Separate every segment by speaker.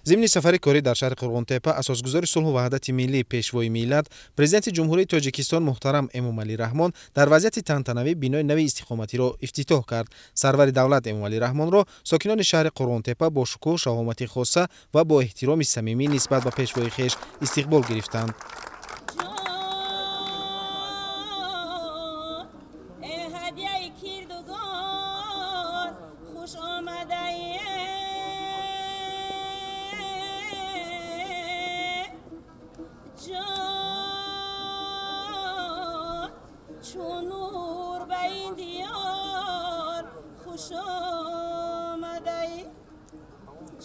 Speaker 1: ضمن سفر کاری در شهر قرغن‌تپه اساسگزار صلح و وحدت ملی پیشوای ملت پرزیدنت جمهوری تاجیکستان محترم امومعلی رحمان در وضعیت تنتنوی بینای نوی استقامتی را افتتاح کرد. سرور دولت امومعلی رحمان را ساکنان شهر قرغن‌تپه با شکوه و شهامت خاصه و با احترام صمیمی نسبت به پیشوای خویش استقبال گرفتند.
Speaker 2: چونور به این دیار خوش آمدی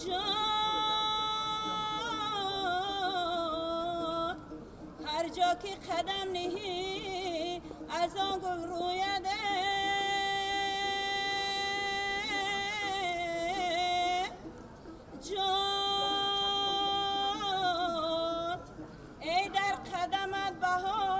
Speaker 2: جان هر جا که قدم نهی از آن گل رویده جان ای در قدمت بهار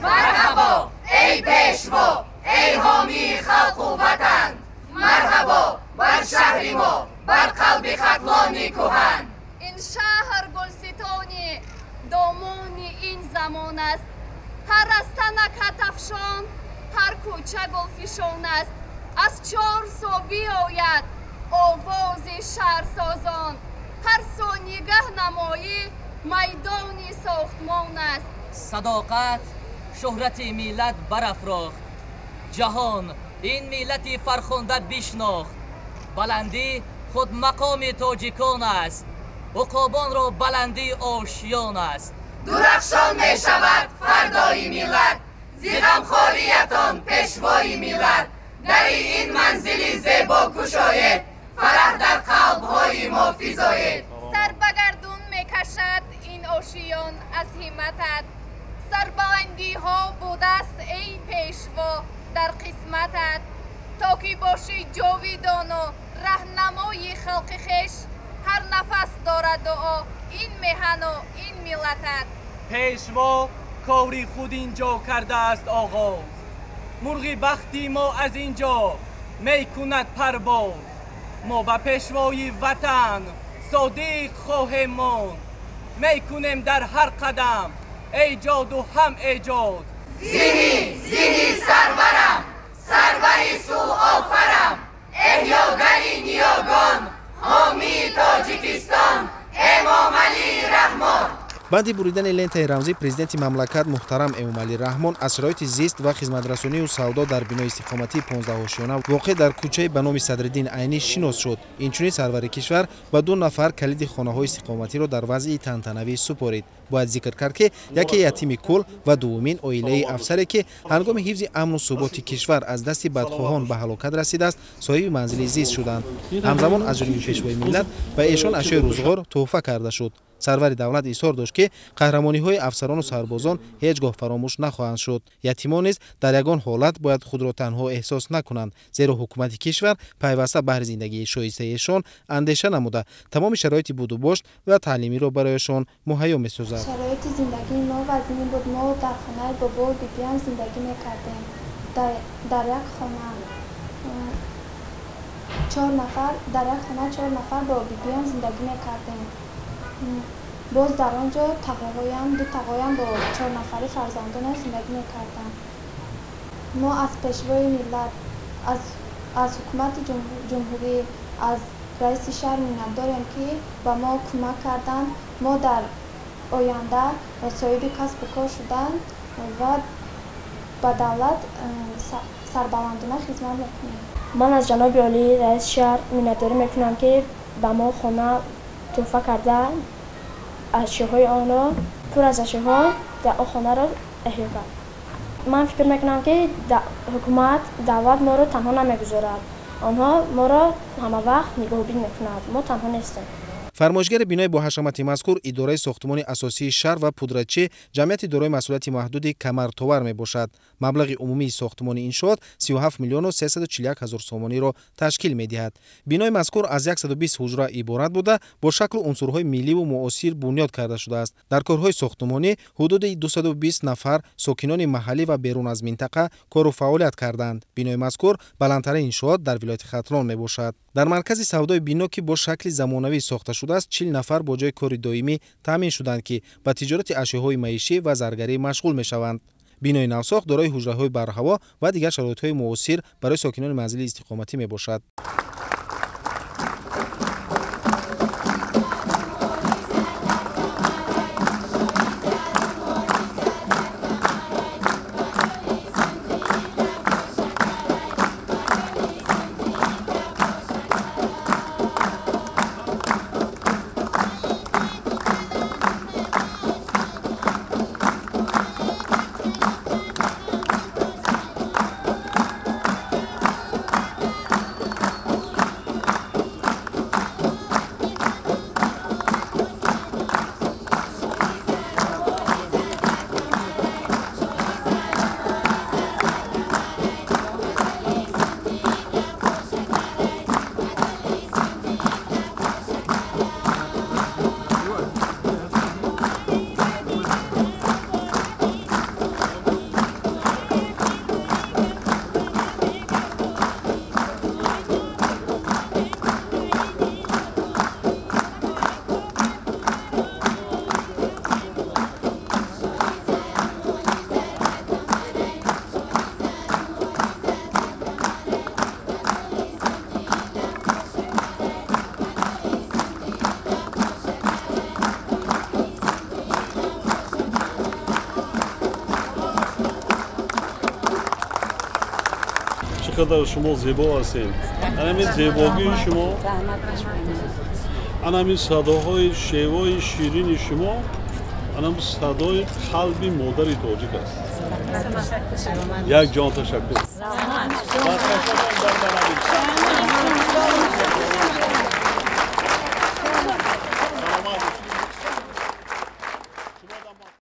Speaker 3: مرحبا ای پیشوا ای حامی خلق و وطن مرحبا بر شهر ما بر قلب ختلان کهن
Speaker 4: این شهر گلستانی دامان این زمان است هر رستنک افشان هر کوچه گلفشان است از چهار سو بیاید آواز شهرسازان هر سو نگاه نمایی میدانی ساختمان است
Speaker 5: صداقت شهرت ملت برافروخت جهان این ملت فرخنده بشناخت بلندی خود مقام تاجیکان است عقابان را بلندی آشیان است
Speaker 3: درخشان می شود فردای ملت زیغمخواریتان پیشوای ملت در این منزل زیبا کشاید فرح در قلب‌های ما فزاید
Speaker 4: سر بگردون میکشد این آشیان از همتت سربلندی ها بوده است ای پیشوا در قسمتت تا که باشی جاویدان و رهنمای خلق خویش هر نفس دارد دعا این میهن و این ملتت
Speaker 6: پیشوا کاری خود اینجا کرده است آغاز مرغی بختی ما از اینجا می کند پرواز ما به پیشوای وطن صادق خواهیم ماند می کنیم در هر قدم ایجاد و هم ایجاد
Speaker 3: زینی سرورم سروری صلح آفرم احیاگری نیاگان حامی تاجیکستان امومعلی رحمان.
Speaker 1: بعد بریدن لنت رمزی پرزیدنت مملکت محترم امومعلی رحمان از شرایط زیست و خدمترسانی و سودا در بنای استقامتی 15 آشیانه واقع در کوچه به نام صدرالدین عینی شناس شد. اینچنین سرور کشور با 2 نفر کلید خانه‌های استقامتی را در وضع تنتنوی سپارید. باید ذکر کرد که یکی یتیم کل و دومین عائله افسری که هنگام حفظ امن و ثبات کشور از دست بدخواهان به هلاکت رسیده است صاحب منزل زیست شدند. همزمان از جانب پیشوای ملت به ایشان اشیاء روزگار تحفه کرده شد. سرور دولت اظهار داشت که قهرمانی‌های افسران و سربازان هیچگاه فراموش نخواهند شد. یتیمان نیز در یگان حالت باید خود را تنها احساس نکنند، زیرا حکومت کشور پیوسته بهر زندگی شایسته‌شان اندیشه نموده تمام شرایط بود و باشت و تعلیمی را برایشان مهیا می‌سازد.
Speaker 7: شرایط زندگی ما وضعی بود. ما در خانه بابا و بیبی‌ام زندگی می‌کردیم. در یک خانه 4 نفر با بیبی‌ام زندگی می‌کردیم. باز در آنجا دو تقایم با 4 نفری فرزندان زندگی می‌کردند. ما از پیشوای ملت، از حکومت جمهوری، از رئیس شهر منت داریم که با ما کمک کردند. ما در آینده صاحب کسب و کار شدن و با دولت سربلندانه خدمت میکنیم.
Speaker 8: من از جناب عالی رئیس شهر منتظر میکنم که به ما خانه تحفه کرده، اشیاءهای آن را پر از اشیاء در خانه را احیا کرد. من فکر میکنم که حکومت دولت ما را تنها نمیگذارد، آنها ما را همه وقت نگاهبین میکنند. ما تنها نیستیم.
Speaker 1: فرمایشگر بینای با حشمت مذکور اداره ساختمان اساسی شهر و پودرچی جمعیت دارای مسئولیت محدود کمرتوور می باشد. مبلغ عمومی ساختمان انشاءات 37 میلیون و 341 هزار سومانی را تشکیل می دهد. بینای مذکور از 120 حجره عبارت بوده با شکل عنصرهای ملی و معاصر بنیاد کرده شده است. در کارهای ساختمانی حدود 220 نفر ساکنان محلی و بیرون از منطقه کار و فعالیت کردند. بینای مذکور بلندترین انشاءات در ولایت ختلان می باشد. در مرکز سودای بینا که با شکل زمانوی ساخته شده است 40 نفر با جای کار دائمی تامین شدند که به تجارت اشیاءهای معیشی و زرگری مشغول می شوند. بینای نوساخت دارای حجره‌های برهوا و دیگر شرایط‌های معاصر برای ساکنان منزل استقامتی می باشد.
Speaker 9: چقدر شما زیبا هستید. همین زیبایی شما، همین صداهای شیوای شیرین شما، همین صدای قلب مادر تاجیک است. یک جان تشکر.